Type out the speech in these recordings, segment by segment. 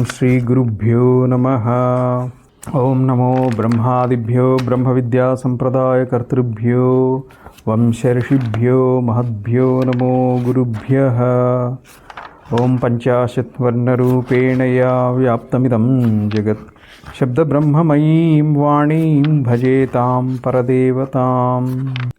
श्रीगुरुभ्यो नमः। ओं नमो ब्रह्मादिभ्यो ब्रह्मविद्यासम्प्रदायकर्तृभ्यो वंशर्षिभ्यो महद्भ्यो नमो गुरुभ्यः। ओं पंचाशत्वर्णरूपेण या व्याप्तमिदं जगत् शब्दब्रह्ममयीं वाणीं भजेतां परदेवतां।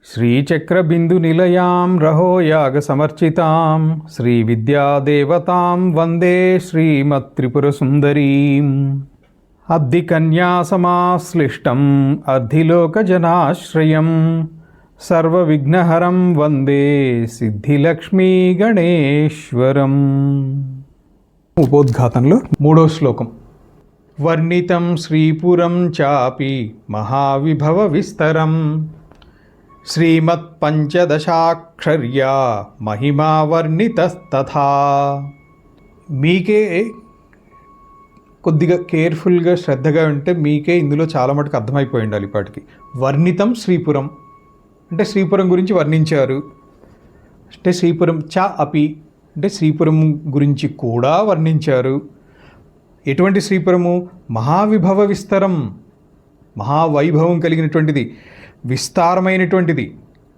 श्रीचक्रबिन्दुनिलयां रहोयागसमर्चितां श्रीविद्यादेवतां वन्दे श्रीमत्त्रिपुरसुन्दरीम्। अब्धिकन्यासमाश्लिष्टम् अर्धिलोकजनाश्रयं सर्वविघ्नहरं वन्दे सिद्धिलक्ष्मीगणेश्वरं। उपोद्घातनलो मूडो श्लोकं। वर्णितं श्रीपुरं चापि महाविभवविस्तरं श्रीमत्पञ्चदशाक्षर्या महिमा वर्णितस्तथा। మీకే కొద్దిగా కేర్ఫుల్గా శ్రద్ధగా ఉంటే మీకే ఇందులో చాలా మటుకు అర్థమైపోయి ఉండాలి ఇప్పటికి. వర్ణితం శ్రీపురం అంటే శ్రీపురం గురించి వర్ణించారు. అంటే శ్రీపురం చ అపి అంటే శ్రీపురం గురించి కూడా వర్ణించారు. ఎటువంటి శ్రీపురము? మహావిభవ విస్తరం, మహావైభవం కలిగినటువంటిది, విస్తారమైనటువంటిది.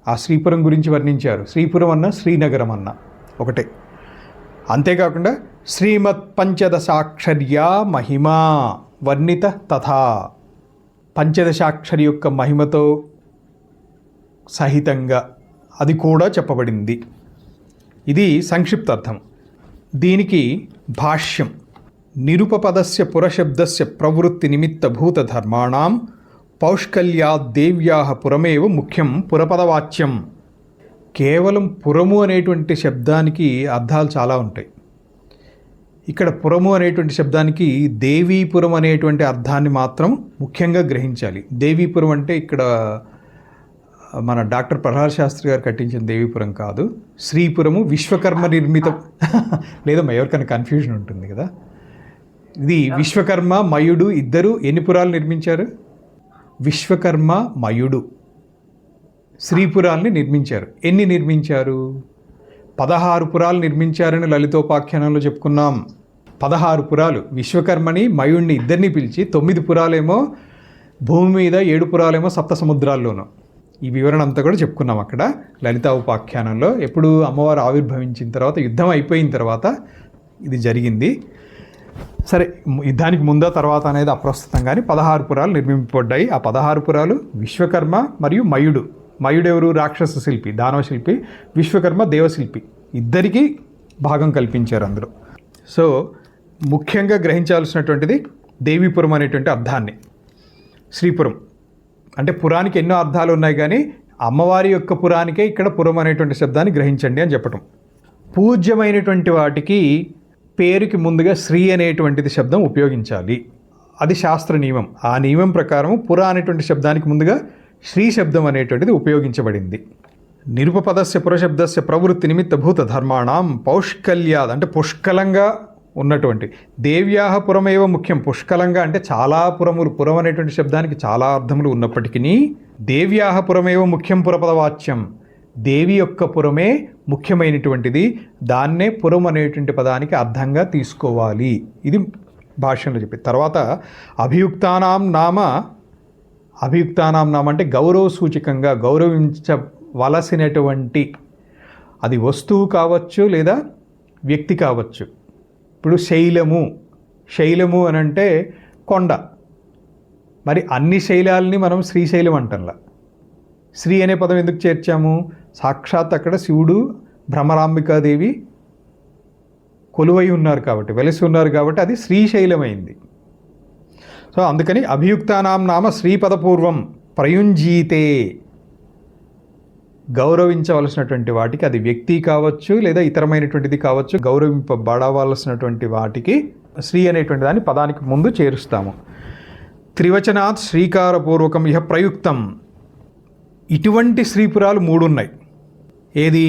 ఆ శ్రీపురం గురించి వర్ణించారు. శ్రీపురం అన్న శ్రీనగరం అన్న ఒకటే. అంతేకాకుండా శ్రీమత్ పంచదశాక్షర్యా మహిమా వర్ణిత తథా, పంచదశాక్షరి యొక్క మహిమతో సహితంగా అది కూడా చెప్పబడింది. ఇది సంక్షిప్తార్థం. దీనికి భాష్యం. నిరుపపదస్య పురశబ్దస్య ప్రవృత్తి నిమిత్త భూత ధర్మాణం పౌష్కల్యాద్దేవ్యాః పురమేవ ముఖ్యం పురపదవాచ్యం. కేవలం పురము అనేటువంటి శబ్దానికి అర్థాలు చాలా ఉంటాయి. ఇక్కడ పురము అనేటువంటి శబ్దానికి దేవీపురం అనేటువంటి అర్థాన్ని మాత్రం ముఖ్యంగా గ్రహించాలి. దేవీపురం అంటే ఇక్కడ మన డాక్టర్ ప్రహ్లాద్ శాస్త్రి గారు కట్టించిన దేవీపురం కాదు, శ్రీపురము విశ్వకర్మ నిర్మితం. లేదా ఎవరికైనా కన్ఫ్యూజన్ ఉంటుంది కదా. ఇది విశ్వకర్మ మయుడు ఇద్దరు ఎన్ని పురాలు నిర్మించారు? విశ్వకర్మ మయుడు శ్రీపురాల్ని నిర్మించారు. ఎన్ని నిర్మించారు? 16 పురాలు నిర్మించారని లలితోపాఖ్యానంలో చెప్పుకున్నాం. 16 పురాలు విశ్వకర్మని మయుడిని ఇద్దరిని పిలిచి, 9 పురాలేమో భూమి మీద, 7 పురాలేమో సప్త సముద్రాల్లోనూ. ఈ వివరణ అంతా కూడా చెప్పుకున్నాం అక్కడ లలితా ఉపాఖ్యానంలో. ఎప్పుడు అమ్మవారు ఆవిర్భవించిన తర్వాత, యుద్ధం అయిపోయిన తర్వాత ఇది జరిగింది. సరే, యుద్ధానికి ముందా తర్వాత అనేది అప్రస్తుతం. కానీ 16 పురాలు నిర్మింపబడ్డాయి. ఆ 16 పురాలు విశ్వకర్మ మరియు మయుడు. మయుడెవరు? రాక్షస శిల్పి, దానవ శిల్పి. విశ్వకర్మ దేవశిల్పి. ఇద్దరికీ భాగం కల్పించారు అందులో. సో ముఖ్యంగా గ్రహించాల్సినటువంటిది దేవీపురం అనేటువంటి అర్థాన్ని. శ్రీపురం అంటే పురానికి ఎన్నో అర్థాలు ఉన్నాయి, కానీ అమ్మవారి యొక్క పురానికే ఇక్కడ పురం అనేటువంటి శబ్దాన్ని గ్రహించండి అని చెప్పటం. పూజ్యమైనటువంటి వాటికి పేరుకి ముందుగా శ్రీ అనేటువంటిది శబ్దం ఉపయోగించాలి. అది శాస్త్ర నియమం. ఆ నియమం ప్రకారం పుర అనేటువంటి శబ్దానికి ముందుగా శ్రీ శబ్దం అనేటువంటిది ఉపయోగించబడింది. నిరుపపదస్య పురశబ్దస్య ప్రవృత్తి నిమిత్త భూత ధర్మాణం పౌష్కల్యాద్ అంటే పుష్కలంగా ఉన్నటువంటి, దేవ్యాః పురమేవ ముఖ్యం. పుష్కలంగా అంటే చాలా పురములు. పురం అనేటువంటి శబ్దానికి చాలా అర్థములు ఉన్నప్పటికీ దేవ్యాః పురమేవ ముఖ్యం పురపదవాచ్యం. దేవి యొక్క పురమే ముఖ్యమైనటువంటిది. దాన్నే పురం అనేటువంటి పదానికి అర్థంగా తీసుకోవాలి. ఇది భాష్యంలో చెప్పి తర్వాత అభియుక్తానాం నామ అంటే గౌరవ సూచకంగా గౌరవించవలసినటువంటి, అది వస్తువు కావచ్చు లేదా వ్యక్తి కావచ్చు. ఇప్పుడు శైలము అని అంటే కొండ. మరి అన్ని శైలాలని మనం శ్రీశైలం అంటంలా. శ్రీ అనే పదం ఎందుకు చేర్చాము? సాక్షాత్ అక్కడ శివుడు, భ్రమరాంబికాదేవి కొలువై ఉన్నారు కాబట్టి, వెలిసి ఉన్నారు కాబట్టి అది శ్రీశైలమైంది. సో అందుకని అభియుక్తానాం నామ శ్రీపదపూర్వం ప్రయుంజీతే. గౌరవించవలసినటువంటి వాటికి, అది వ్యక్తి కావచ్చు లేదా ఇతరమైనటువంటిది కావచ్చు, గౌరవింపబడవలసినటువంటి వాటికి శ్రీ అనేటువంటి దాన్ని పదానికి ముందు చేరుస్తాము. త్రివచనాత్ శ్రీకారపూర్వకం ఇహ ప్రయుక్తం. ఇటువంటి శ్రీపురాలు 3 ఉన్నాయి. ఏది?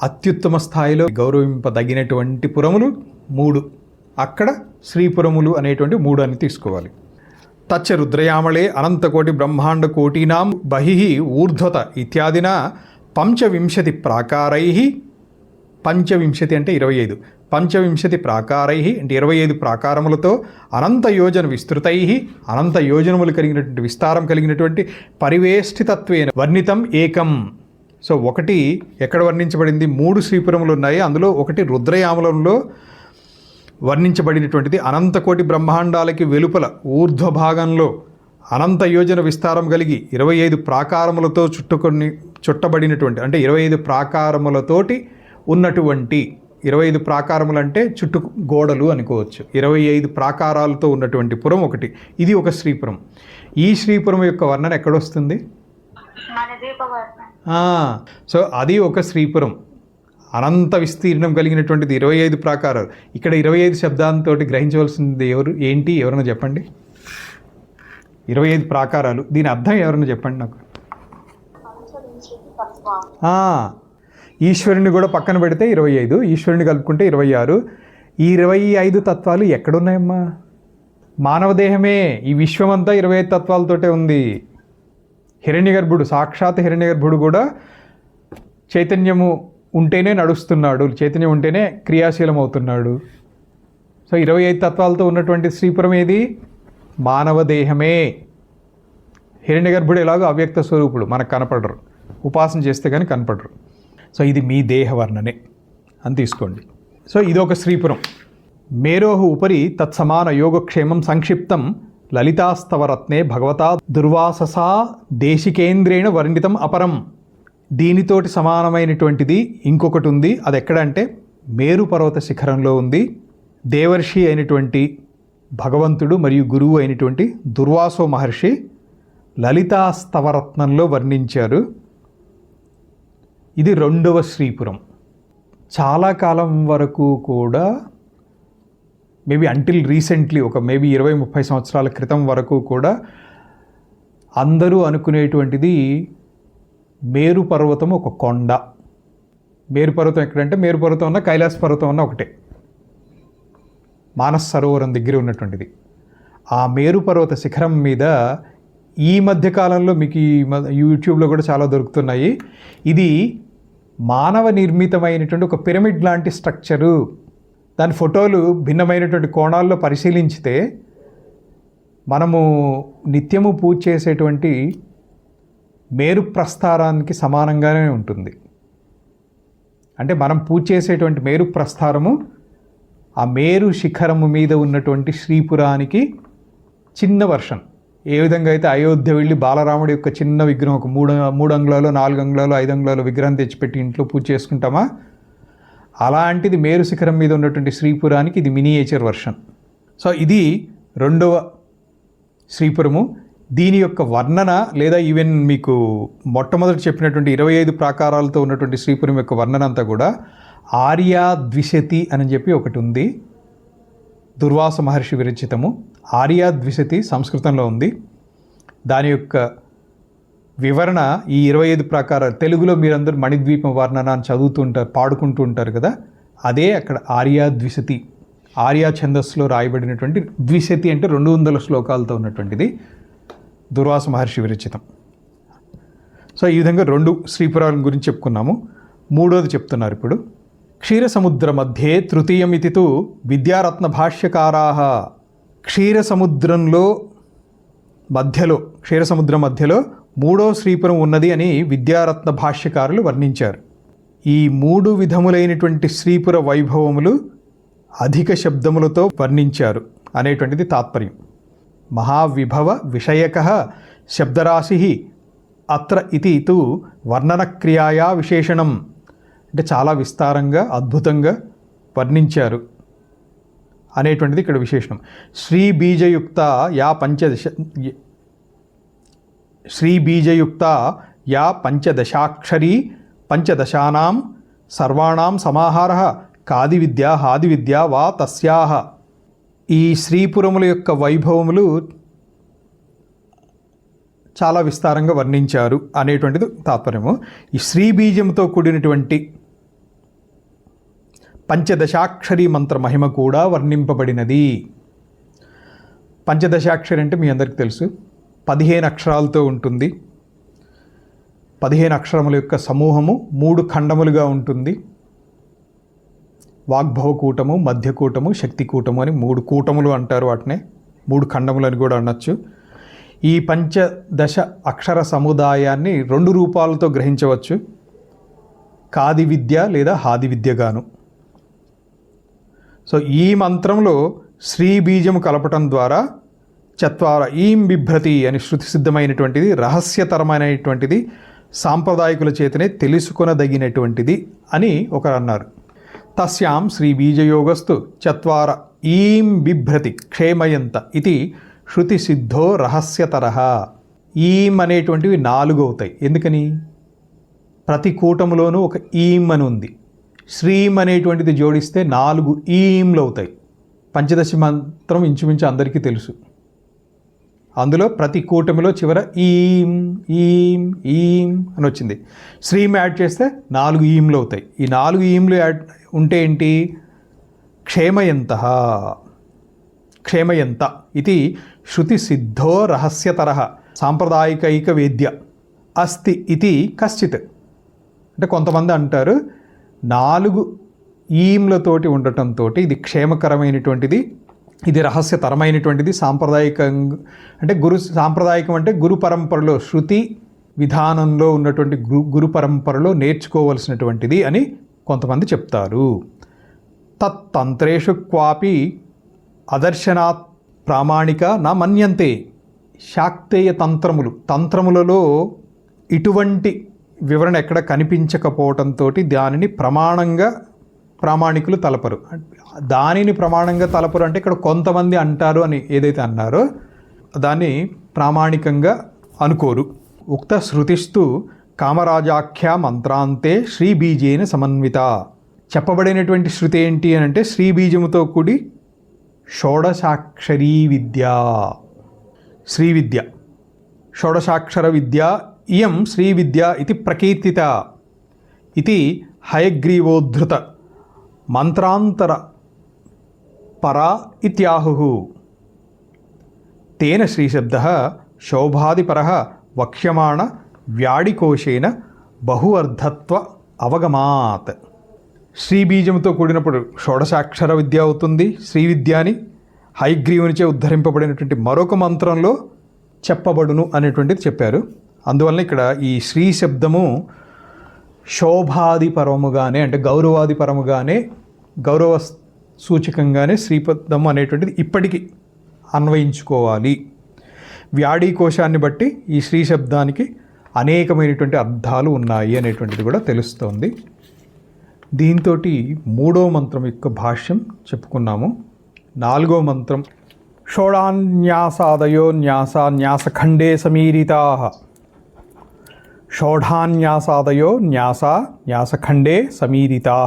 అత్యుత్తమ స్థాయిలో గౌరవింపదగినటువంటి పురములు 3. అక్కడ శ్రీపురములు అనేటువంటి 3 అని తీసుకోవాలి. తచ్చ రుద్రయామళే అనంతకోటి బ్రహ్మాండ కోటీనాం బహిః ఊర్ధ్వత ఇత్యాదిన 25 ప్రాకారైః పంచవింశతి అంటే 25, పంచవింశతి ప్రాకారై అంటే 25 ప్రాకారములతో, అనంత యోజన విస్తృతై అనంత యోజనములు కలిగినటువంటి విస్తారం కలిగినటువంటి పరివేష్టితత్వేన వర్ణితం ఏకం. సో ఒకటి ఎక్కడ వర్ణించబడింది, 3 శ్రీపురములు ఉన్నాయి, అందులో ఒకటి రుద్రయామలంలో వర్ణించబడినటువంటిది. అనంతకోటి బ్రహ్మాండాలకి వెలుపల ఊర్ధ్వభాగంలో అనంత యోజన విస్తారం కలిగి 25 ప్రాకారములతో చుట్టబడినటువంటి, అంటే 25 ప్రాకారములతోటి ఉన్నటువంటి, 25 ప్రాకారములు అంటే చుట్టు గోడలు అనుకోవచ్చు, 25 ప్రాకారాలతో ఉన్నటువంటి పురం ఒకటి. ఇది ఒక శ్రీపురం. ఈ శ్రీపురం యొక్క వర్ణన ఎక్కడొస్తుంది? సో అది ఒక శ్రీపురం, అనంత విస్తీర్ణం కలిగినటువంటిది, 25 ప్రాకారాలు. ఇక్కడ 25 శబ్దాలతో గ్రహించవలసింది ఏంటి, ఎవరైనా చెప్పండి. 25 ప్రాకారాలు, దీని అర్థం ఎవరైనా చెప్పండి నాకు. ఈశ్వరుని కూడా పక్కన పెడితే 25, ఈశ్వరుని కలుపుకుంటే 26. ఈ 25 తత్వాలు ఎక్కడున్నాయమ్మా? మానవ దేహమే, ఈ విశ్వమంతా 25 తత్వాలతోటే ఉంది. హిరణ్యగర్భుడు, సాక్షాత్ హిరణ్యగర్భుడు కూడా చైతన్యము ఉంటేనే నడుస్తున్నాడు, చైతన్యం ఉంటేనే క్రియాశీలం అవుతున్నాడు. సో 25 తత్వాలతో ఉన్నటువంటి శ్రీపురం ఏది? మానవ దేహమే. హిరణ్యగర్భుడు ఎలాగో అవ్యక్త స్వరూపుడు, మనకు కనపడరు, ఉపాసన చేస్తే కానీ కనపడరు. సో ఇది మీ దేహ వర్ణనే అని తీసుకోండి. సో ఇదొక శ్రీపురం. మేరోహు ఉపరి తత్సమాన యోగక్షేమం సంక్షిప్తం లలితాస్తవరత్నే భగవతా దుర్వాససా దేశికేంద్రేణ వర్ణితం అపరం. దీనితోటి సమానమైనటువంటిది ఇంకొకటి ఉంది. అది ఎక్కడంటే మేరు పర్వత శిఖరంలో ఉంది. దేవర్షి అయినటువంటి భగవంతుడు మరియు గురువు అయినటువంటి దుర్వాసో మహర్షి లలితాస్తవరత్నంలో వర్ణించారు. ఇది 2వ శ్రీపురం. చాలా కాలం వరకు కూడా మేబీ అంటిల్ రీసెంట్లీ, ఒక మేబీ 20-30 సంవత్సరాల క్రితం వరకు కూడా అందరూ అనుకునేటువంటిది మేరు పర్వతం ఒక కొండ. మేరు పర్వతం ఎక్కడంటే, మేరు పర్వతం ఉన్న కైలాస పర్వతం ఉన్న ఒకటే, మానస సరోవరం దగ్గర ఉన్నటువంటిది. ఆ మేరు పర్వత శిఖరం మీద ఈ మధ్యకాలంలో మీకు యూట్యూబ్లో కూడా చాలా దొరుకుతున్నాయి. ఇది మానవ నిర్మితమైనటువంటి ఒక పిరమిడ్ లాంటి స్ట్రక్చరు. దాని ఫోటోలు భిన్నమైనటువంటి కోణాల్లో పరిశీలించితే మనము నిత్యము పూజ చేసేటువంటి మేరు ప్రస్థారానికి సమానంగానే ఉంటుంది. అంటే మనం పూజ చేసేటువంటి మేరు ప్రస్థారము ఆ మేరు శిఖరము మీద ఉన్నటువంటి శ్రీపురానికి చిన్న వర్షన్. ఏ విధంగా అయితే అయోధ్య వెళ్ళి బాలరాముడి యొక్క చిన్న విగ్రహం, ఒక 3 అంగుళాలు 4 అంగుళాలు 5 అంగుళాలు విగ్రహం తెచ్చిపెట్టి ఇంట్లో పూజ చేసుకుంటామా, అలాంటిది మేరు శిఖరం మీద ఉన్నటువంటి శ్రీపురానికి ఇది మినియేచర్ వర్షన్. సో ఇది 2వ శ్రీపురము. దీని యొక్క వర్ణన, లేదా ఈవెన్ మీకు మొట్టమొదటి చెప్పినటువంటి 25 ప్రాకారాలతో ఉన్నటువంటి శ్రీపురం యొక్క వర్ణన అంతా కూడా ఆర్యాద్విశతి అని చెప్పి ఒకటి ఉంది, దుర్వాస మహర్షి విరచితము. ఆర్యాద్విశతి సంస్కృతంలో ఉంది. దాని యొక్క వివరణ ఈ 25 ప్రాకారాలు, తెలుగులో మీరందరూ మణిద్వీపం వర్ణన అని చదువుతూ ఉంటారు, పాడుకుంటూ ఉంటారు కదా, అదే అక్కడ ఆర్యాద్విశతి, ఆర్యా ఛందస్సులో రాయబడినటువంటి. ద్విశతి అంటే 200 శ్లోకాలతో ఉన్నటువంటిది, దుర్వాస మహర్షి విరచితం. సో ఈ విధంగా 2 శ్రీపురాల గురించి చెప్పుకున్నాము. 3వది చెప్తున్నారు ఇప్పుడు. క్షీరసముద్ర మధ్యే తృతీయమితి తు విద్యారత్న భాష్యకారాః. క్షీరసముద్రంలో మధ్యలో, క్షీరసముద్రం మధ్యలో 3వ శ్రీపురం ఉన్నది అని విద్యారత్న భాష్యకారులు వర్ణించారు. ఈ 3 విధములైనటువంటి శ్రీపుర వైభవములు అధిక శబ్దములతో వర్ణించారు అనేటువంటిది తాత్పర్యం. మహావిభవ విషయకః శబ్దరాశి అత్ర ఇతి తు వర్ణనక్రియాయా విశేషణం. అంటే చాలా విస్తారంగా అద్భుతంగా వర్ణించారు అనేటువంటిది ఇక్కడ విశేషణం. శ్రీబీజయుక్త యా పంచదశాక్షరీ పంచదశానాం సర్వాణాం సమాహారః కాది విద్యా హాది విద్యా వా తస్యాః. ఈ శ్రీపురముల యొక్క వైభవములు చాలా విస్తారంగా వర్ణించారు అనేటువంటిది తాత్పర్యము. ఈ శ్రీబీజంతో కూడినటువంటి పంచదశాక్షరి మంత్ర మహిమ కూడా వర్ణింపబడినది. పంచదశాక్షరి అంటే మీ అందరికీ తెలుసు, 15 అక్షరాలతో ఉంటుంది. 15 అక్షరముల యొక్క సమూహము 3 ఖండములుగా ఉంటుంది. వాగ్భవకూటము, మధ్యకూటము, శక్తికూటము అని 3 కూటములు అంటారు. వాటినే 3 ఖండములు అని కూడా అనొచ్చు. ఈ పంచదశ అక్షర సముదాయాన్ని 2 రూపాలతో గ్రహించవచ్చు. కాది విద్య లేదా హాది విద్యగాను. సో ఈ మంత్రంలో శ్రీ బీజము కలపటం ద్వారా చత్వార ఈం బిభ్రతి అని శృతి సిద్ధమైనటువంటిది, రహస్యతరమైనటువంటిది, సాంప్రదాయకుల చేతనే తెలుసుకొనదగినటువంటిది అని ఒకరు అన్నారు. తస్యాం శ్రీ బీజయోగస్తు చత్వార ఈం బిభ్రతి క్షేమయంత ఇది శృతి సిద్ధో రహస్యతరః. ఈం అనేటువంటివి 4 అవుతాయి. ఎందుకని? ప్రతి కూటములోనూ ఒక ఈం అని ఉంది. శ్రీం అనేటువంటిది జోడిస్తే 4 ఈంలు అవుతాయి. పంచదశి మంత్రం ఇంచుమించు అందరికీ తెలుసు. అందులో ప్రతి కూటమిలో చివర ఈం ఈం ఈం అని వచ్చింది. శ్రీం యాడ్ చేస్తే 4 ఈంలు అవుతాయి. ఈ 4 ఈంలు యాడ్ ఉంటే ఏంటి? క్షేమయంత క్షేమయంత ఇది శృతి సిద్ధో రహస్యతరః సాంప్రదాయికైక వేద్య అస్తి ఇది కశ్చిత్. అంటే కొంతమంది అంటారు 4 ఈంలతోటి ఉండటంతో ఇది క్షేమకరమైనటువంటిది, ఇది రహస్యతరమైనటువంటిది, సాంప్రదాయకంగా అంటే సాంప్రదాయకం అంటే గురు పరంపరలో శృతి విధానంలో ఉన్నటువంటి గురు పరంపరలో నేర్చుకోవలసినటువంటిది అని కొంతమంది చెప్తారు. తత్తంత్రేషు క్వాపి అదర్శనాత్ ప్రామాణిక నా మన్యంతే. శాక్తేయ తంత్రములలో ఇటువంటి వివరణ ఎక్కడ కనిపించకపోవడంతో దానిని ప్రామాణికులు తలపరు. దానిని ప్రమాణంగా తలపరు అంటే ఇక్కడ కొంతమంది అంటారు అని ఏదైతే అన్నారో దాన్ని ప్రామాణికంగా అనుకోరు. ఉక్త శృతిస్తు కామరాజాఖ్య మంత్రాంతే శ్రీబీజేన సమన్విత. చెప్పబడినటువంటి శృతి ఏంటి అని అంటే శ్రీబీజముతో కూడి షోడశాక్షరీ విద్య, శ్రీ విద్య, షోడశాక్షర విద్య ఇయం శ్రీ విద్య ఇది ప్రకీర్తిత ఇది హయగ్రీవోద్ధృత మంత్రాంతర పరా ఇత్యాహు. తేన శ్రీశబ్దః శోభాదిపరః వక్ష్యమాణ వ్యాడికోశేన బహుఅర్థత్వ అవగమాత్. శ్రీబీజంతో కూడినప్పుడు షోడశాక్షర విద్య అవుతుంది. శ్రీ విద్యాని హయగ్రీవునిచే ఉద్ధరింపబడినటువంటి మరొక మంత్రంలో చెప్పబడును అనేటువంటిది చెప్పారు. అందువలన ఇక్కడ ఈ శ్రీ శబ్దము శోభాదిపరముగానే అంటే గౌరవాదిపరముగానే గౌరవ సూచకంగానే శ్రీపదము అనేటువంటిది ఇప్పటికీ అన్వయించుకోవాలి. వ్యాడీ కోశాన్ని బట్టి ఈ శ్రీ శబ్దానికి అనేకమైనటువంటి అర్థాలు ఉన్నాయి అనేటువంటిది కూడా తెలుస్తోంది. దీంతో 3వ మంత్రం యొక్క భాష్యం చెప్పుకున్నాము. 4వ మంత్రం షోడాన్యాసాదయో న్యాసఖండే సమీరితా. షోఢాన్యాసాదయో న్యాసఖండే సమీరితా.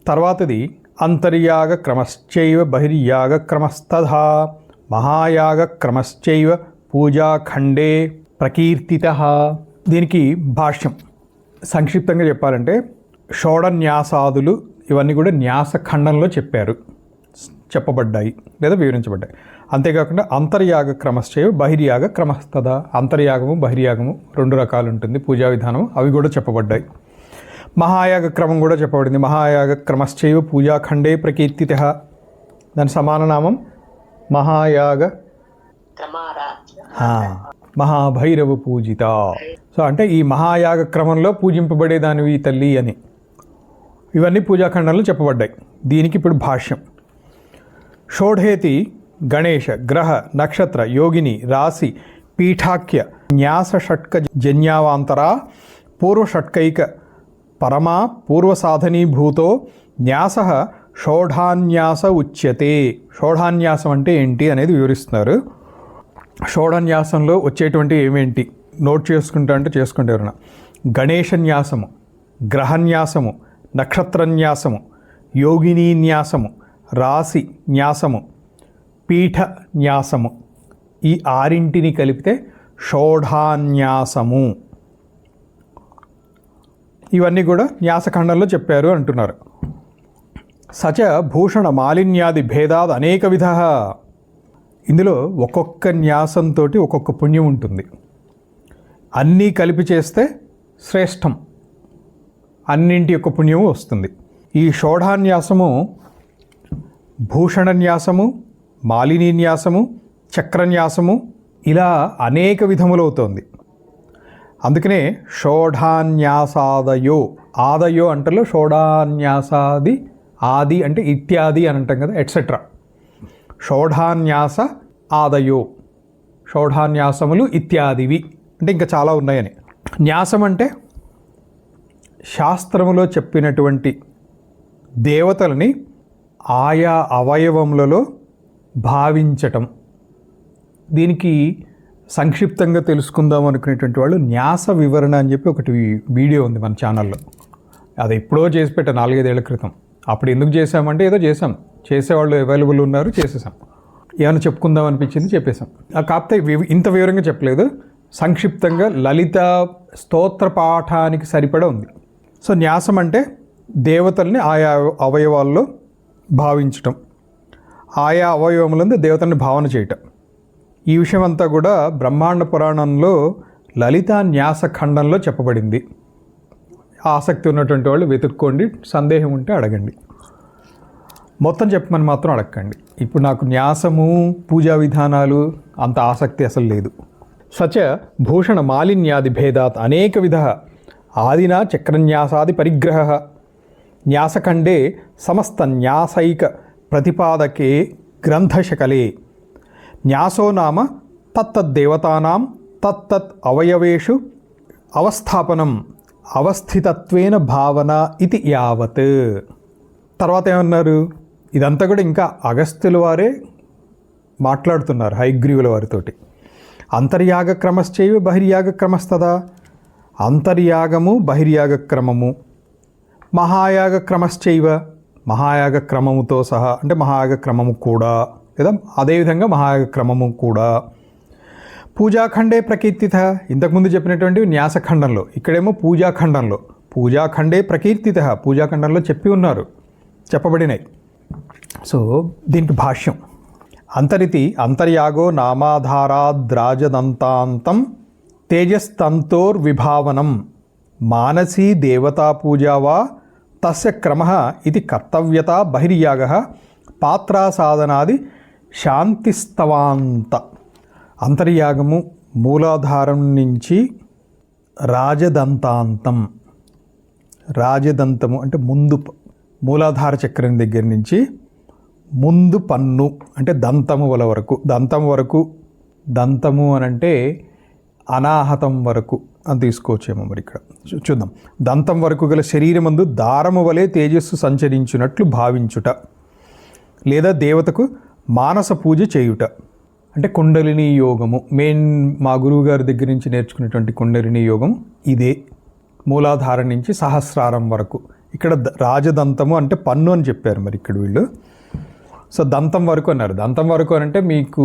తర్వాతది అంతర్యాగ క్రమశ్చైవ బహిర్యాగ క్రమస్తథా మహాయాగ క్రమశ్చైవ పూజాఖండే ప్రకీర్తితః. దీనికి భాష్యం సంక్షిప్తంగా చెప్పాలంటే షోడన్యాసాదులు ఇవన్నీ కూడా న్యాసఖండంలో చెప్పబడ్డాయి లేదా వివరించబడ్డాయి. అంతేకాకుండా అంతర్యాగ క్రమశ్చైవ బహిర్యాగ క్రమస్తథా. అంతర్యాగము బహిర్యాగము 2 రకాలు ఉంటుంది పూజా విధానం, అవి కూడా చెప్పబడ్డాయి. మహాయాగ క్రమం కూడా చెప్పబడింది. మహాయాగ క్రమశ్చైవ పూజాఖండే ప్రకీర్తితః. దాని సమాన నామం మహాయాగ మహాభైరవ పూజిత. సో అంటే ఈ మహాయాగ క్రమంలో పూజింపబడేదానివి తల్లి అని ఇవన్నీ పూజాఖండంలో చెప్పబడ్డాయి. దీనికి ఇప్పుడు భాష్యం. షోఢేతి గణేశ గ్రహ నక్షత్ర యోగిని రాశి పీఠాఖ్య న్యాస షట్క జన్యావాంతరా పూర్వషట్కైక పరమా పూర్వసాధనీభూతో న్యాస షోఢాన్యాస ఉచ్యతే. షోఢాన్యాసం అంటే ఏంటి అనేది వివరిస్తున్నారు. షోఢన్యాసంలో వచ్చేటువంటి ఏమేంటి నోట్ చేసుకుంటా అంటే చేసుకుంటే ఎవరన్నా గణేశన్యాసము, గ్రహన్యాసము, నక్షత్రన్యాసము, యోగినీ న్యాసము, రాశి న్యాసము, పీఠ న్యాసము, ఈ 6 కలిపితే షోఢాన్యాసము. ఇవన్నీ కూడా న్యాసఖండంలో చెప్పారు అంటున్నారు. సచ భూషణ మాలిన్యాది భేదాద్ అనేక విధ. ఇందులో ఒక్కొక్క న్యాసంతో ఒక్కొక్క పుణ్యం ఉంటుంది. అన్నీ కలిపి చేస్తే శ్రేష్టం, అన్నింటి యొక్క పుణ్యము వస్తుంది. ఈ షోఢాన్యాసము భూషణన్యాసము, మాలినీన్యాసము, చక్రన్యాసము ఇలా అనేక విధములవుతోంది. అందుకనే షోఢాన్యాసాదయో, ఆదయో అంటలో షోఢాన్యాసాది, ఆది అంటే ఇత్యాది అని అంటాం కదా, ఎట్సెట్రా. షోఢాన్యాస ఆదయో, షోఢాన్యాసములు ఇత్యాదివి అంటే ఇంకా చాలా ఉన్నాయని. న్యాసం అంటే శాస్త్రములో చెప్పినటువంటి దేవతలని ఆయా అవయవములలో భావించటం. దీనికి సంక్షిప్తంగా తెలుసుకుందాం అనుకునేటువంటి వాళ్ళు న్యాస వివరణ అని చెప్పి ఒకటి వీడియో ఉంది మన ఛానల్లో. అది ఎప్పుడో చేసి పెట్టా 4-5 ఏళ్ల క్రితం. అప్పుడు ఎందుకు చేసామంటే ఏదో చేసాం, చేసేవాళ్ళు అవైలబుల్ ఉన్నారు, చేసేసాం. ఏమైనా చెప్పుకుందాం అనిపించింది, చెప్పేసాం. కాకపోతే ఇంత వివరంగా చెప్పలేదు, సంక్షిప్తంగా లలిత స్తోత్ర పాఠానికి సరిపడా ఉంది. సో న్యాసం అంటే దేవతల్ని ఆయా అవయవాల్లో భావించటం, ఆయా అవయవములందు దేవతల్ని భావన చేయటం. ఈ విషయం అంతా కూడా బ్రహ్మాండ పురాణంలో లలితా న్యాస ఖండంలో చెప్పబడింది. ఆసక్తి ఉన్నటువంటి వాళ్ళు వెతుక్కోండి, సందేహం ఉంటే అడగండి. మొత్తం చెప్పమని మాత్రం అడగండి. ఇప్పుడు నాకు న్యాసము, పూజా విధానాలు అంత ఆసక్తి అసలు లేదు. సచ భూషణ మాలిన్యాది భేదాత్ అనేక విధ ఆదినా చక్రన్యాసాది పరిగ్రహ న్యాసఖండే సమస్త న్యాసైక ప్రతిపాదకే గ్రంథశకలే. న్యాసో నామ తత్తద్దేవతానాం తత్తత్ అవయవేషు అవస్థాపనం అవస్థితత్వేన భావన ఇది యావత్. తర్వాత ఏమన్నారు, ఇదంతా కూడా ఇంకా అగస్త్యుల వారే మాట్లాడుతున్నారు హయగ్రీవుల వారితోటి. అంతర్యాగ క్రమశ్చైవ బహిర్యాగ క్రమస్తదా, అంతర్యాగము బహిర్యాగ క్రమము, మహాయాగ క్రమశ్చైవ, మహాయాగ క్రమముతో సహా అంటే మహాయాగ క్రమము కూడా, లేదా అదేవిధంగా మహాయాగ క్రమము కూడా. పూజాఖండే ప్రకీర్తిత, ఇంతకుముందు చెప్పినటువంటి న్యాసఖండంలో, ఇక్కడేమో పూజాఖండంలో. పూజాఖండే ప్రకీర్తిత, పూజాఖండంలో చెప్పి ఉన్నారు, చెప్పబడినాయి. సో దీనికి భాష్యం. అంతరితి అంతర్యాగో నామాధారాద్రాజదంతాంతం తేజస్తంతోర్విభావనం మానసీ దేవతా పూజా వా తస్య క్రమః ఇది కర్తవ్యత బహిర్యాగ పాత్రాసాధనాది శాంతిస్తవాంత. అంతర్యాగము మూలాధారం నుంచి రాజదంతాంతం, రాజదంతము అంటే ముందు, మూలాధార చక్రం దగ్గర నుంచి ముందు పన్ను అంటే దంతము వరకు, దంతం వరకు, దంతము అనంటే అనాహతం వరకు అని తీసుకోవచ్చేమో. మరి ఇక్కడ చూద్దాం. దంతం వరకు గల శరీరమందు దారము వలె తేజస్సు సంచరించినట్లు భావించుట, లేదా దేవతకు మానస పూజ చేయుట అంటే కుండలిని యోగము. మా గురువు గారి దగ్గర నుంచి నేర్చుకునేటువంటి కుండలిని యోగం ఇదే. మూలాధారం నుంచి సహస్రారం వరకు. ఇక్కడ రాజదంతము అంటే పన్ను అని చెప్పారు మరి ఇక్కడ వీళ్ళు. సో దంతం వరకు అన్నారు. దంతం వరకు అని అంటే మీకు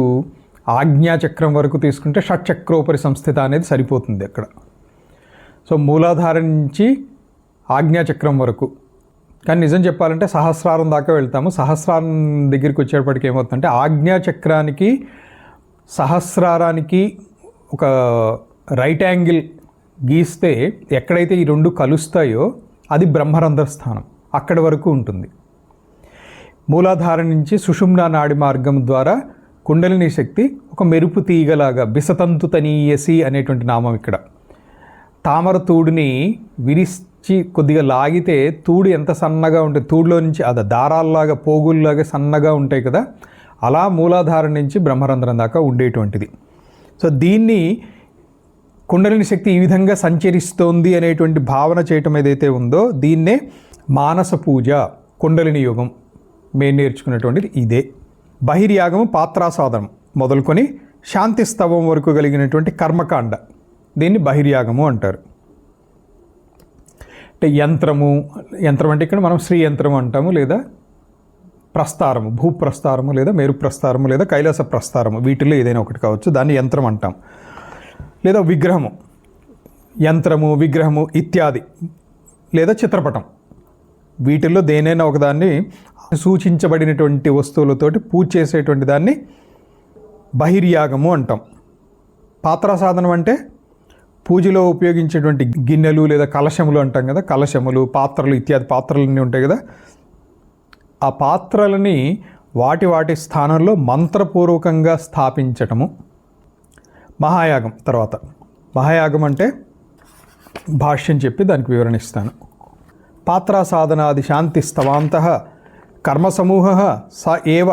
ఆజ్ఞాచక్రం వరకు తీసుకుంటే షట్చక్రోపరి సంస్థిత అనేది సరిపోతుంది అక్కడ. సో మూలాధారం నుంచి ఆజ్ఞాచక్రం వరకు. కానీ నిజం చెప్పాలంటే సహస్రారం దాకా వెళ్తాము. సహస్రారం దగ్గరికి వచ్చేటప్పటికి ఏమవుతుందంటే ఆజ్ఞాచక్రానికి సహస్రారానికి ఒక రైట్ యాంగిల్ గీస్తే ఎక్కడైతే ఈ రెండు కలుస్తాయో అది బ్రహ్మరంధ్ర స్థానం, అక్కడి వరకు ఉంటుంది. మూలాధారం నుంచి సుషుమ్నా నాడి మార్గం ద్వారా కుండలిని శక్తి ఒక మెరుపు తీగలాగా, బిసతంతు తనీయసి అనేటువంటి నామం ఇక్కడ. తామర తూడుని విరిచి కొద్దిగా లాగితే తూడు ఎంత సన్నగా ఉంటుంది, తూడులో నుంచి అది దారాల్లాగా పోగుల్లాగా సన్నగా ఉంటాయి కదా, అలా మూలాధారం నుంచి బ్రహ్మరంధ్రం దాకా ఉండేటువంటిది. సో దీన్ని కుండలిని శక్తి ఈ విధంగా సంచరిస్తోంది అనేటువంటి భావన చేయటం ఏదైతే ఉందో దీన్నే మానస పూజ, కుండలిని యోగం మేము నేర్చుకున్నటువంటిది ఇదే. బహిర్యాగము పాత్రాసాధనం మొదలుకొని శాంతిస్తవం వరకు కలిగినటువంటి కర్మకాండ, దీన్ని బహిర్యాగము అంటారు. అంటే యంత్రము, యంత్రం అంటే ఇక్కడ మనం శ్రీయంత్రం అంటాము, లేదా ప్రస్తారము, భూప్రస్తారము లేదా మేరు ప్రస్తారము లేదా కైలాస ప్రస్తారము, వీటిల్లో ఏదైనా ఒకటి కావచ్చు, దాన్ని యంత్రం అంటాం. లేదా విగ్రహము, యంత్రము, విగ్రహము ఇత్యాది, లేదా చిత్రపటం, వీటిల్లో దేనైనా ఒకదాన్ని సూచించబడినటువంటి వస్తువులతోటి పూజ చేసేటువంటి దాన్ని బహిర్యాగము అంటాం. పాత్రాసాధనం అంటే పూజలో ఉపయోగించేటువంటి గిన్నెలు లేదా కలశములు అంటాం కదా, కలశములు, పాత్రలు ఇత్యాది పాత్రలన్నీ ఉంటాయి కదా, ఆ పాత్రలని వాటి స్థానంలో మంత్రపూర్వకంగా స్థాపించటము మహాయాగం. తర్వాత మహాయాగం అంటే భాష్యం చెప్పి దానికి వివరణ ఇస్తాను. పాత్రా సాధనాది శాంతి స్తవాంత కర్మసమూహ స ఏవ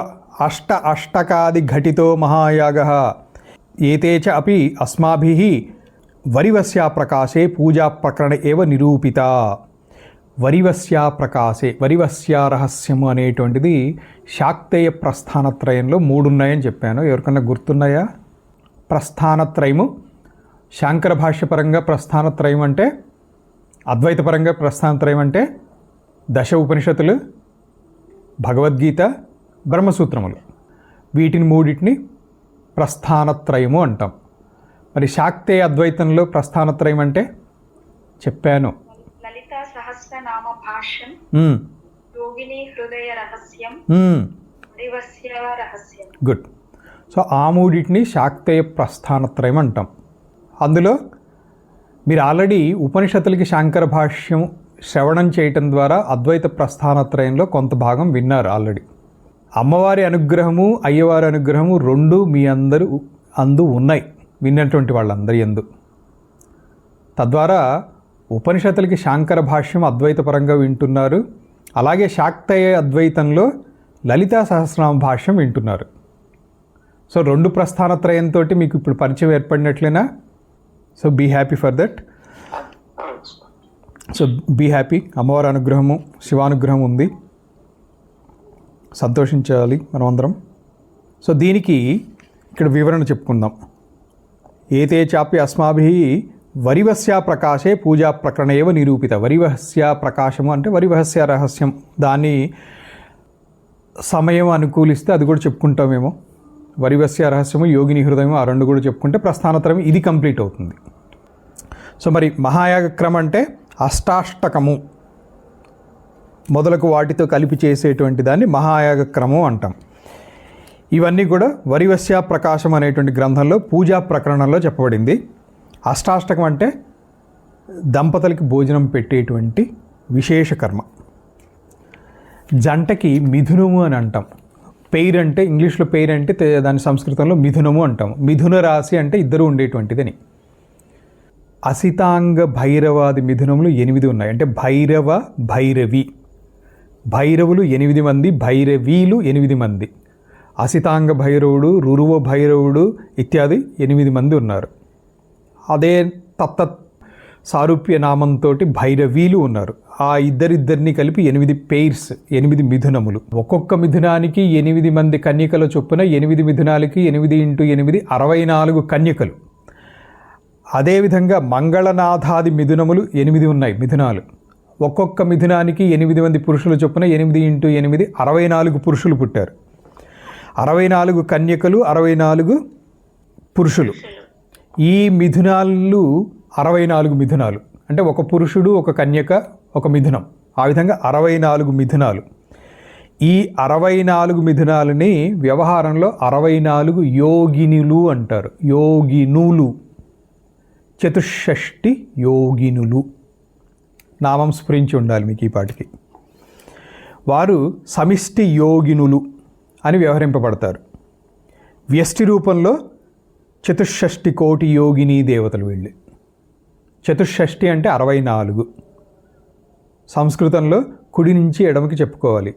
అష్టకాది ఘటితో మహాయాగ ఏతే చ అపి అస్మాభిః వరివస్యా ప్రకాశే పూజా ప్రకరణ ఏవ నిరూపిత. వరివస్యా ప్రకాశే, వరివస్యా రహస్యము అనేటువంటిది శాక్తేయ ప్రస్థానత్రయంలో 3 ఉన్నాయని చెప్పాను. ఎవరికన్నా గుర్తున్నాయా? ప్రస్థానత్రయము, శాంకర భాష్యపరంగా ప్రస్థానత్రయం అంటే, అద్వైతపరంగా ప్రస్థానత్రయం అంటే దశ ఉపనిషత్తులు, భగవద్గీత, బ్రహ్మసూత్రములు. వీటిని 3 ప్రస్థానత్రయము అంటాం. మరి శాక్తేయ అద్వైతంలో ప్రస్థానత్రయం అంటే చెప్పాను. లలిత సహస్రనామ భాష్యం, యోగిని హృదయ రహస్యం, వరివస్య రహస్యం. గుడ్. సో ఆ 3 శాక్తేయ ప్రస్థానత్రయం అంటాం. అందులో మీరు ఆల్రెడీ ఉపనిషత్తులకి శాంకర భాష్యం శ్రవణం చేయటం ద్వారా అద్వైత ప్రస్థానత్రయంలో కొంత భాగం విన్నారు ఆల్రెడీ. అమ్మవారి అనుగ్రహము, అయ్యవారి అనుగ్రహము 2 మీ అందరూ అందు ఉన్నాయి, విన్నటువంటి వాళ్ళందరి యందు. తద్వారా ఉపనిషత్తులకి శాంకర భాష్యం అద్వైతపరంగా వింటున్నారు. అలాగే శాక్తేయ అద్వైతంలో లలితా సహస్రనామ భాష్యం వింటున్నారు. సో 2 ప్రస్థానత్రయంతో మీకు ఇప్పుడు పరిచయం ఏర్పడినట్లేనా? So be happy for that. So be happy. అమ్మవారి అనుగ్రహము, శివానుగ్రహం ఉంది, సంతోషించాలి మనం అందరం. సో దీనికి ఇక్కడ వివరణ చెప్పుకుందాం. ఏతే చాపి అస్మాభిః వరివస్యా ప్రకాశే పూజా ప్రకరణ ఏవ నిరూపిత. వరివస్యా ప్రకాశము అంటే వరివహస్య రహస్యం. దాన్ని సమయం అనుకూలిస్తే అది కూడా చెప్పుకుంటామేమో. వరివస్య రహస్యము, యోగిని హృదయము, ఆ 2 కూడా చెప్పుకుంటే ప్రస్థానత్రయం ఇది కంప్లీట్ అవుతుంది. సో మరి మహాయాగ క్రమం అంటే అష్టాష్టకము మొదలకు వాటితో కలిపి చేసేటువంటి దాన్ని మహాయాగ క్రమం అంటాం. ఇవన్నీ కూడా వరివస్య ప్రకాశం అనేటువంటి గ్రంథంలో పూజా ప్రకరణంలో చెప్పబడింది. అష్టాష్టకం అంటే దంపతులకి భోజనం పెట్టేటువంటి విశేష కర్మ. జంటకి మిథునము అని అంటాం. పెయిర్ అంటే ఇంగ్లీష్లో పెయిర్ అంటే దాని సంస్కృతంలో మిథునము అంటాం. మిథున రాశి అంటే ఇద్దరు ఉండేటువంటిదని. అసితాంగ భైరవాది మిథునములు 8 ఉన్నాయి. అంటే భైరవ, భైరవి. భైరవులు 8 మంది, భైరవీలు 8 మంది. అసితాంగ భైరవుడు, రురువ భైరవుడు ఇత్యాది 8 మంది ఉన్నారు. అదే తత్తత్ సారూప్య నామంతో భైరవీలు ఉన్నారు. ఆ ఇద్దరిని కలిపి 8 పెయిర్స్, 8 మిథునములు. ఒక్కొక్క మిథునానికి 8 మంది కన్యకల చొప్పున 8 మిథునాలకి 8 × 8 64 కన్యకలు. అదేవిధంగా మంగళనాథాది మిథునములు 8 ఉన్నాయి మిథునాలు. ఒక్కొక్క మిథునానికి 8 మంది పురుషుల చొప్పున 8 × 8 64 పురుషులు పుట్టారు. 64 కన్యకలు, 64 పురుషులు. ఈ మిథునాలు 64 మిథునాలు. అంటే ఒక పురుషుడు, ఒక కన్యక, ఒక మిథునం. ఆ విధంగా 64 మిథునాలు. ఈ 64 మిథునాలని వ్యవహారంలో 64 యోగినులు అంటారు. యోగినులు, చతుషష్ఠి యోగినులు. నామం స్ఫురించి ఉండాలి మీకు ఈ పాటికి. వారు సమిష్టి యోగినులు అని వ్యవహరింపబడతారు. వ్యష్టి రూపంలో చతుషష్ఠి కోటి యోగిని దేవతలు వీళ్ళు. చతుషష్ఠి అంటే 64. సంస్కృతంలో కుడి నుంచి ఎడమకి చెప్పుకోవాలి.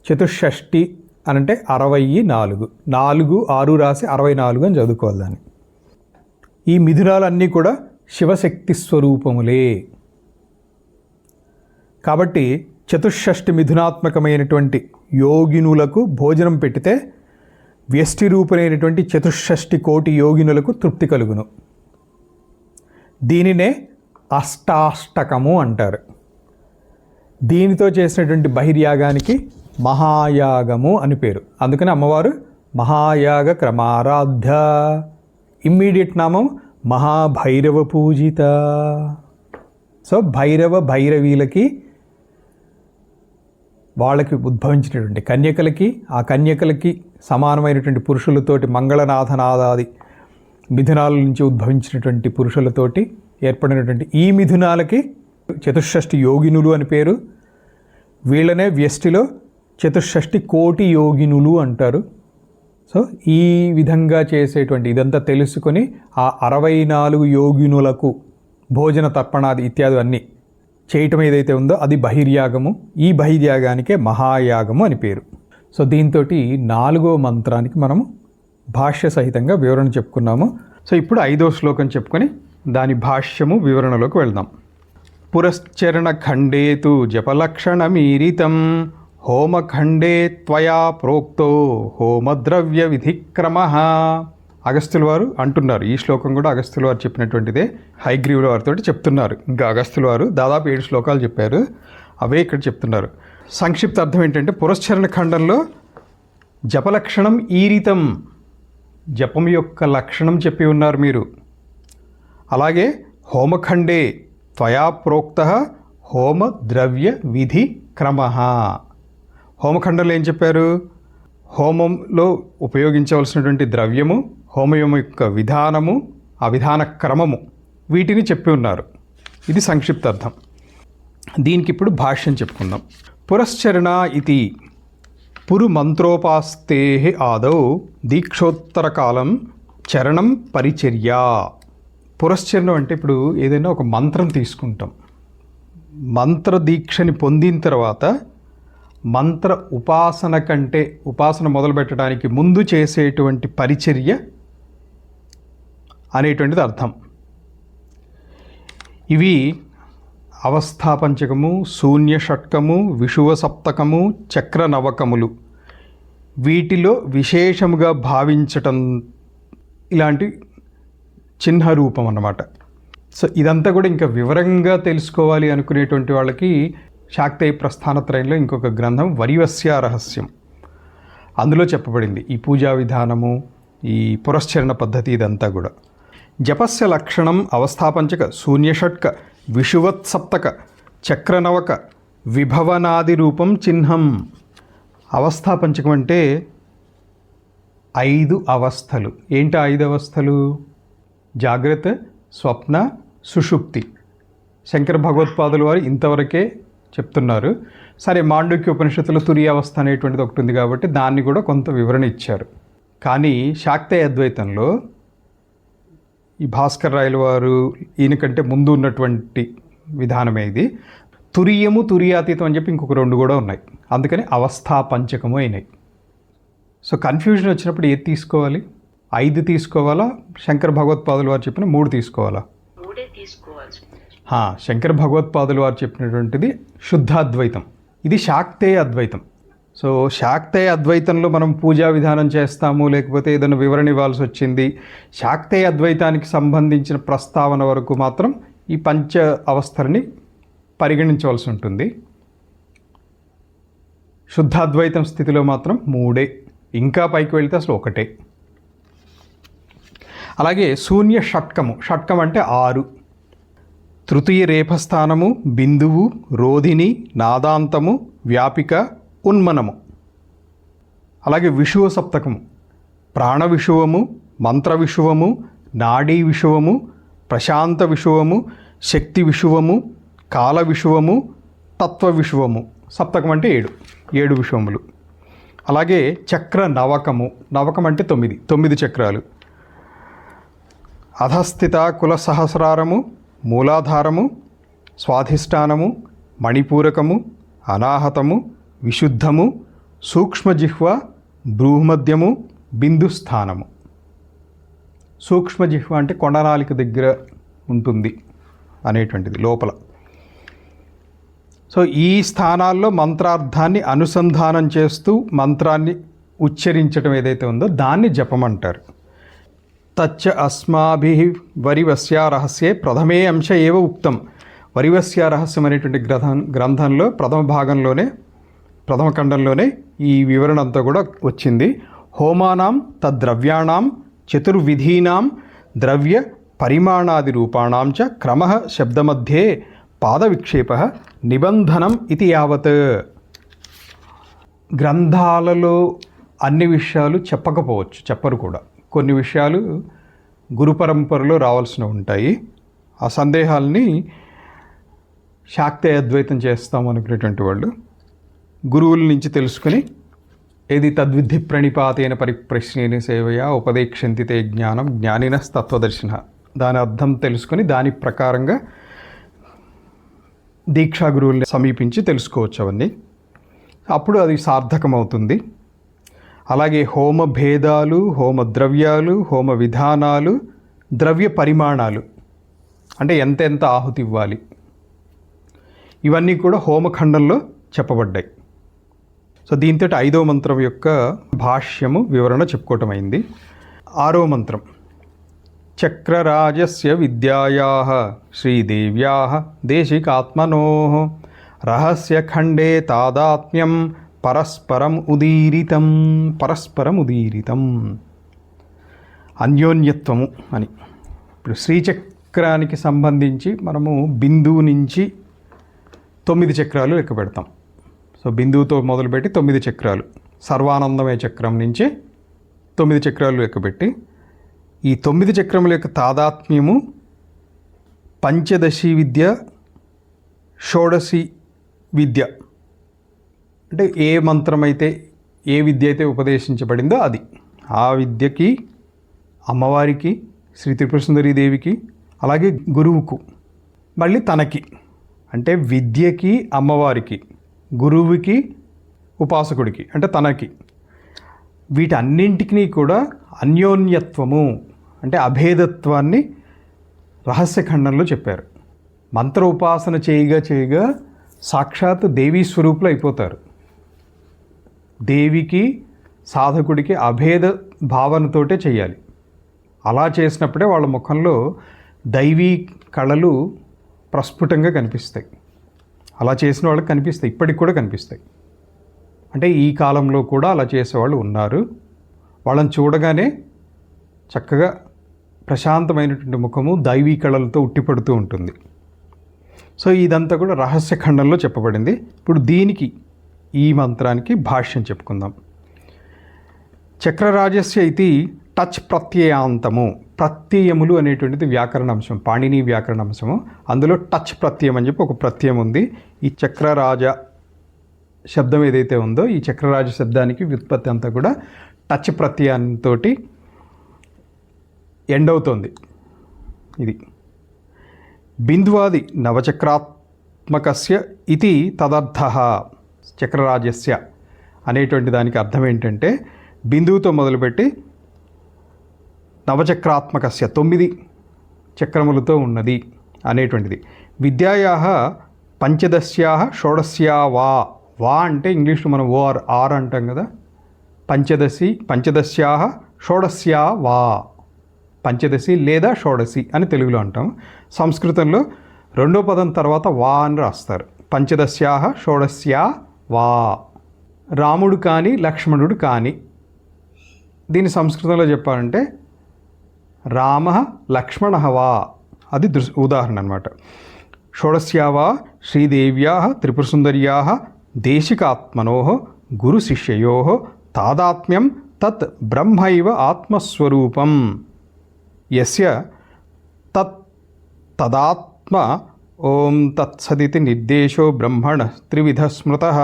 చతుషష్ఠి అనంటే 64. 4, 6 రాసి 64 అని చదువుకోవాలి దాన్ని. ఈ మిథునాలన్నీ కూడా శివశక్తి స్వరూపములే. కాబట్టి చతుషష్ఠి మిథునాత్మకమైనటువంటి యోగినులకు భోజనం పెట్టితే వ్యష్టి రూపులైనటువంటి చతుషష్ఠి కోటి యోగినులకు తృప్తి కలుగును. దీనినే అష్టాష్టకము అంటారు. దీనితో చేసినటువంటి బహిర్యాగానికి మహాయాగము అని పేరు. అందుకని అమ్మవారు మహాయాగ క్రమారాధ్య. ఇమ్మీడియట్ నామం మహాభైరవ పూజిత. సో భైరవ భైరవీలకి, వాళ్ళకి ఉద్భవించినటువంటి కన్యకలకి, ఆ కన్యకలకి సమానమైనటువంటి పురుషులతోటి మంగళనాథనాదాది మిథునాల నుంచి ఉద్భవించినటువంటి పురుషులతోటి ఏర్పడినటువంటి ఈ మిథునాలకి చతుషష్ఠి యోగినులు అని పేరు. వీళ్ళనే వ్యష్టిలో చతుషష్ఠి కోటి యోగినులు అంటారు. సో ఈ విధంగా చేసేటువంటి ఇదంతా తెలుసుకొని ఆ 64 యోగినులకు భోజన తర్పణాది ఇత్యాది అన్నీ చేయటం ఏదైతే ఉందో అది బహిర్యాగము. ఈ బహిర్యాగానికే మహాయాగము అని పేరు. సో దీంతో 4వ మంత్రానికి మనము భాష్య సహితంగా వివరణ చెప్పుకున్నాము. సో ఇప్పుడు 5వ శ్లోకం చెప్పుకొని దాని భాష్యము వివరణలోకి వెళ్దాం. పురశ్చరణ ఖండేతు జపలక్షణమీరితం హోమఖండే త్వయా ప్రోక్తో హోమద్రవ్య విధిక్రమః. అగస్త్యుల వారు అంటున్నారు, ఈ శ్లోకం కూడా అగస్త్యుల వారు చెప్పినటువంటిదే. హయగ్రీవుల వారితో చెప్తున్నారు. ఇంకా అగస్త్యుల వారు దాదాపు 7 శ్లోకాలు చెప్పారు, అవే ఇక్కడ చెప్తున్నారు. సంక్షిప్త అర్థం ఏంటంటే పురశ్చరణ ఖండంలో జపలక్షణం ఈరితం, జపం యొక్క లక్షణం చెప్పి ఉన్నారు మీరు. అలాగే హోమఖండే త్వయా ప్రోక్త హోమ ద్రవ్య విధి క్రమః. హోమఖండంలో ఏం చెప్పారు? హోమంలో ఉపయోగించవలసినటువంటి ద్రవ్యము, హోమం యొక్క విధానము, ఆ విధాన క్రమము, వీటిని చెప్పి ఉన్నారు. ఇది సంక్షిప్తార్థం. దీనికి ఇప్పుడు భాష్యం చెప్పుకుందాం. పురశ్చరణ ఇది పురు మంత్రోపాస్తే ఆదౌ దీక్షోత్తరకాలం చరణం పరిచర్య. పురశ్చరణం అంటే ఇప్పుడు ఏదైనా ఒక మంత్రం తీసుకుంటాం. మంత్ర దీక్షని పొందిన తర్వాత మంత్ర ఉపాసన కంటే ఉపాసన మొదలుపెట్టడానికి ముందు చేసేటువంటి పరిచర్య అనేటువంటిది అర్థం. ఇవి అవస్థాపంచకము, శూన్య షట్కము, విషువ సప్తకము, చక్ర నవకములు, వీటిలో విశేషముగా భావించటం ఇలాంటి చిహ్న రూపం అన్నమాట. సో ఇదంతా కూడా ఇంకా వివరంగా తెలుసుకోవాలి అనుకునేటువంటి వాళ్ళకి శాక్తేయ ప్రస్థానత్రయంలో ఇంకొక గ్రంథం వరివస్య రహస్యం, అందులో చెప్పబడింది ఈ పూజా విధానము, ఈ పురశ్చరణ పద్ధతి, ఇదంతా కూడా. జపస్య లక్షణం అవస్థాపంచక, శూన్యషట్క, విషువత్సప్తక, చక్రనవక, విభవనాది రూపం చిహ్నం. అవస్థాపంచకం అంటే 5 అవస్థలు. ఏంటి 5 అవస్థలు? జాగ్రత్త, స్వప్న, సుషుప్తి. శంకర భగవత్పాదుల వారు ఇంతవరకే చెప్తున్నారు. సరే, మాండూక్య ఉపనిషత్తులో తురియ అవస్థ అనేటువంటిది ఒకటి ఉంది కాబట్టి దాన్ని కూడా కొంత వివరణ ఇచ్చారు. కానీ శాక్తేయ అద్వైతంలో ఈ భాస్కర్ రాయల వారు ఈయనకంటే ముందు ఉన్నటువంటి విధానమే ఇది. తురియము, తురియాతీతం అని చెప్పి ఇంకొక 2 కూడా ఉన్నాయి. అందుకని అవస్థా పంచకము అయినాయి. సో కన్ఫ్యూజన్ వచ్చినప్పుడు ఏది తీసుకోవాలి? 5 తీసుకోవాలా? శంకర భగవత్పాదుల వారు చెప్పిన 3 తీసుకోవాలా? శంకర భగవత్పాదుల వారు చెప్పినటువంటిది శుద్ధాద్వైతం, ఇది శాక్తేయ అద్వైతం. సో శాక్తేయ అద్వైతంలో మనం పూజా విధానం చేస్తాము, లేకపోతే ఏదైనా వివరణ ఇవ్వాల్సి వచ్చింది, శాక్తేయ అద్వైతానికి సంబంధించిన ప్రస్తావన వరకు మాత్రం ఈ పంచ అవస్థలని పరిగణించవలసి ఉంటుంది. శుద్ధాద్వైతం స్థితిలో మాత్రం 3, ఇంకా పైకి వెళితే అసలు 1. అలాగే శూన్య షట్కము, షట్కం అంటే 6. తృతీయ రేఫస్థానము, బిందువు, రోధిని, నాదాంతము, వ్యాపిక, ఉన్మనము. అలాగే విషువ సప్తకము, ప్రాణ విషువము, మంత్ర విషువము, నాడీ విషువము, ప్రశాంత విషువము, శక్తి విషువము, కాల విషువము, తత్వ విషువము. సప్తకం అంటే 7 విషువములు. అలాగే చక్ర నవకము, నవకం అంటే 9 చక్రాలు. అధస్థిత కుల సహస్రారము, మూలాధారము, స్వాధిష్టానము, మణిపూరకము, అనాహతము, విశుద్ధము, సూక్ష్మజిహ్వ, భ్రూమధ్యము, బిందుస్థానము. సూక్ష్మజిహ్వ అంటే కొండనాలిక దగ్గర ఉంటుంది అనేటువంటిది, లోపల. సో ఈ స్థానాల్లో మంత్రార్థాన్ని అనుసంధానం చేస్తూ మంత్రాన్ని ఉచ్చరించడం ఏదైతే ఉందో దాన్ని జపం అంటారు. తచ్చ అస్మాభి వరివస్య రహస్యే ప్రథమే అంశ ఏవ ఉక్తం. వరివస్య రహస్యం అనేటువంటి గ్రంథంలో ప్రథమ ఖండంలోనే ఈ వివరణ అంతా కూడా వచ్చింది. హోమానాం తద్ద్రవ్యాణం చతుర్విధీనాం ద్రవ్య పరిమాణాది రూపాణం చ క్రమః శబ్దమధ్యే పాదవిక్షేప నిబంధనం ఇది యావత్. గ్రంథాలలో అన్ని విషయాలు చెప్పకపోవచ్చు, చెప్పరు కూడా. కొన్ని విషయాలు గురు పరంపరలో రావాల్సినవి ఉంటాయి, ఆ సందేహాల్ని శాక్తే అద్వైతం చేస్తాం అనుకునేటువంటి వాళ్ళు గురువుల నుంచి తెలుసుకుని ఏది తద్విద్ధి ప్రణిపాతేన పరిప్రశ్నేన సేవయా ఉపదేక్షంతి తే జ్ఞానం జ్ఞానినస్తత్వదర్శిన, దాని అర్థం తెలుసుకొని దాని ప్రకారంగా దీక్షా గురువుల్ని సమీపించి తెలుసుకోవచ్చు అవన్నీ. అప్పుడు అది సార్థకమవుతుంది. అలాగే హోమ భేదాలు, హోమ ద్రవ్యాలు, హోమ విధానాలు, ద్రవ్య పరిమాణాలు అంటే ఎంతెంత ఆహుతి ఇవ్వాలి, ఇవన్నీ కూడా హోమఖండంలో చెప్పబడ్డాయి. సో దీంతో 5వ మంత్రం యొక్క భాష్యము వివరణ చెప్పుకోవటం అయింది. 6వ మంత్రం చక్రరాజస్య విద్యాయాః శ్రీదేవ్యాః దేశికాత్మనోః రహస్యఖండే తాదాత్మ్యం పరస్పరం ఉదీరితం. పరస్పరం ఉదీరితం అన్యోన్యత్వము అని. ఇప్పుడు శ్రీచక్రానికి సంబంధించి మనము బిందువు నుంచి 9 చక్రాలు లెక్క పెడతాం. సో బిందువుతో మొదలుపెట్టి 9 చక్రాలు, సర్వానందమయ చక్రం నుంచి 9 చక్రాలు లెక్కపెట్టి ఈ 9 చక్రముల యొక్క తాదాత్మ్యము పంచదశి విద్య, షోడశి విద్య అంటే ఏ మంత్రమైతే ఏ విద్య అయితే ఉపదేశించబడిందో అది, ఆ విద్యకి అమ్మవారికి శ్రీ త్రిపుర దేవికి అలాగే గురువుకు మళ్ళీ తనకి అంటే విద్యకి అమ్మవారికి గురువుకి ఉపాసకుడికి అంటే తనకి వీటన్నింటికి కూడా అన్యోన్యత్వము అంటే అభేదత్వాన్ని రహస్యఖండంలో చెప్పారు. మంత్ర ఉపాసన చేయగా సాక్షాత్ దేవీ స్వరూపులు అయిపోతారు. దేవికి సాధకుడికి అభేద భావనతోటే చేయాలి. అలా చేసినప్పుడే వాళ్ళ ముఖంలో దైవీ కళలు ప్రస్ఫుటంగా కనిపిస్తాయి. అలా చేసిన వాళ్ళకి కనిపిస్తాయి, ఇప్పటికి కూడా కనిపిస్తాయి. అంటే ఈ కాలంలో కూడా అలా చేసేవాళ్ళు ఉన్నారు. వాళ్ళని చూడగానే చక్కగా ప్రశాంతమైనటువంటి ముఖము దైవీ కళలతో ఉట్టిపడుతూ ఉంటుంది. సో ఇదంతా కూడా రహస్యఖండంలో చెప్పబడింది. ఇప్పుడు దీనికి ఈ మంత్రానికి భాష్యం చెప్పుకుందాం. చక్రరాజస్య ఇది టచ్ ప్రత్యయాంతము. ప్రత్యయములు అనేటువంటిది వ్యాకరణ అంశం, పాణిని వ్యాకరణ అంశము. అందులో టచ్ ప్రత్యయం అని చెప్పి ఒక ప్రత్యయం ఉంది. ఈ చక్రరాజ శబ్దం ఏదైతే ఉందో ఈ చక్రరాజ శబ్దానికి వ్యుత్పత్తి అంతా కూడా టచ్ ప్రత్యయంతో ఎండ్ అవుతుంది. ఇది బిందువాది నవచక్రాత్మకస్య ఇది తదర్థః. చక్రరాజస్య అనేటువంటి దానికి అర్థం ఏంటంటే బిందువుతో మొదలుపెట్టి నవచక్రాత్మకస్య 9 చక్రములతో ఉన్నది అనేటువంటిది. విద్యాయాః పంచదశ్యాః షోడశ్యా వా. వా అంటే ఇంగ్లీష్లో మనం ఆర్ అంటాం కదా. పంచదశ్యాః షోడశ్యా వా. పంచదశి లేదా షోడశి అని తెలుగులో అంటాం. సంస్కృతంలో రెండో పదం తర్వాత వా అని రాస్తారు. పంచదశ్యాః షోడశ్యా వా. రాముడు కానీ లక్ష్మణుడు కానీ, దీని సంస్కృతంలో చెప్పాలంటే రామ లక్ష్మణ వా, అది ఉదాహరణ అనమాట. షోడశ్యా వా శ్రీదేవ్యా త్రిపురసుందర్యా దేశికాత్మనో గురు శిష్యయో తాదాత్మ్యం తత్ బ్రహ్మైవ ఆత్మస్వరూపం యస్య తదాత్మ ఓం తత్సదితి నిర్దేశో బ్రహ్మణ త్రివిధ స్మృతః.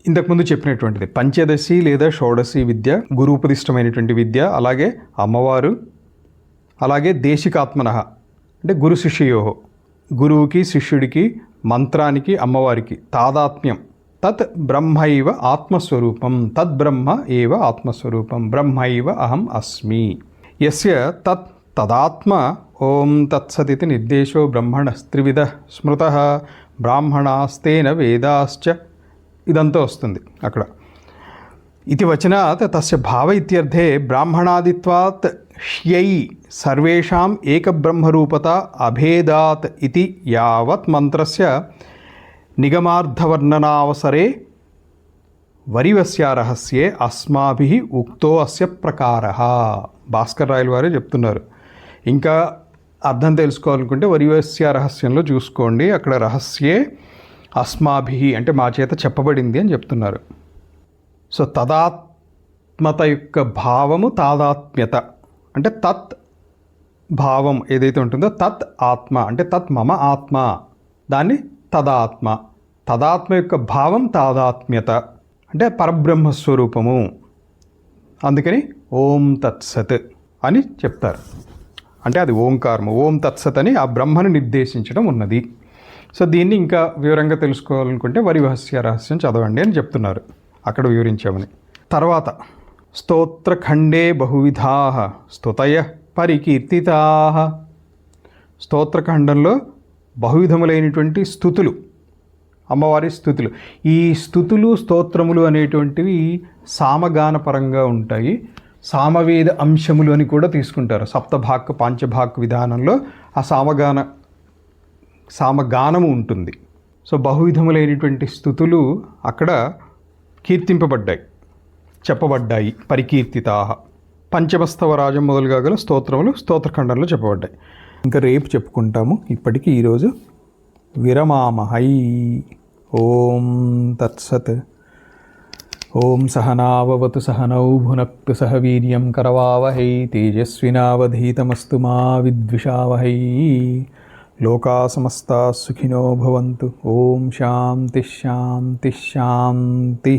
ఇంతకుముందు చెప్పినటువంటిది పంచదశి లేదా షోడశి విద్య, గురూపదిష్టమైనటువంటి విద్య, అలాగే అమ్మవారు, అలాగే దేశికాత్మనః అంటే గురు శిష్యయో, గురువుకి శిష్యుడికి మంత్రానికి అమ్మవారికి తాదాత్మ్యం. తత్ బ్రహ్మైవ ఆత్మస్వరూపం. తద్ బ్రహ్మ ఏవ ఆత్మస్వరూపం. బ్రహ్మైవ అహం అస్మి. యస్య తదాత్మ ఓం తత్సదితి నిర్దేశో బ్రహ్మణ త్రివిధ స్మృతః బ్రాహ్మణాస్తేన వేదాశ్చ, ఇదంతా వస్తుంది అక్కడ. ఇది వచనాత్ తస్య భావ ఇత్యర్థే బ్రాహ్మణాదిత్వాత్ హ్యై సర్వేషాం ఏకబ్రహ్మరూపత అభేదాత్ ఇతి యావత్ మంత్రస్య నిగమార్థవర్ణనావసరే వరివస్య రహస్యే అస్మాభిః ఉక్తో అస్య ప్రకారః. భాస్కర్ రాయల వారే చెప్తున్నారు. ఇంకా అర్థం తెలుసుకోవాలనుకుంటే వరివస్య రహస్యంలో చూసుకోండి, అక్కడ రహస్యే అస్మాభిః అంటే మా చేత చెప్పబడింది అని చెప్తున్నారు. సో తదాత్మత యొక్క భావము తాదాత్మ్యత అంటే తత్ భావం ఏదైతే ఉంటుందో తత్ ఆత్మ అంటే తత్ మమ ఆత్మ, దాన్ని తదాత్మ. తదాత్మ యొక్క భావం తాదాత్మ్యత అంటే పరబ్రహ్మస్వరూపము. అందుకని ఓం తత్సత్ అని చెప్తారు. అంటే అది ఓంకారము, ఓం తత్సత్ అని ఆ బ్రహ్మను నిర్దేశించడం ఉన్నది. సో దీన్ని ఇంకా వివరంగా తెలుసుకోవాలనుకుంటే వరివహస్య రహస్యం చదవండి అని చెప్తున్నారు, అక్కడ వివరించామని. తర్వాత స్తోత్రఖండే బహువిధా స్తుతయ పరికీర్తితా. స్తోత్రఖండంలో బహువిధములైనటువంటి స్థుతులు, అమ్మవారి స్థుతులు. ఈ స్థుతులు స్తోత్రములు అనేటువంటివి సామగాన పరంగా ఉంటాయి. సామవేద అంశములు అని కూడా తీసుకుంటారు. సప్తభాక్ పాంచభాక్ విధానంలో ఆ సామగానము ఉంటుంది. సో బహువిధములైనటువంటి స్థుతులు అక్కడ కీర్తింపబడ్డాయి, చెప్పబడ్డాయి. పరికీర్తితా. పంచమస్తవరాజం మొదలుగా గల స్తోత్రములు స్తోత్రఖండంలో చెప్పబడ్డాయి. ఇంకా రేపు చెప్పుకుంటాము. ఇప్పటికీ ఈరోజు విరమామహై. ఓం తత్సత్. ఓం సహనావవతు సహనౌ భునక్తు సహ వీర్యం కరవావహై తేజస్వినావధీతమస్తు మా విద్విషావహై. లోకా సమస్తా సుఖినో భవంతు. ఓం శాంతి శాంతి శాంతి.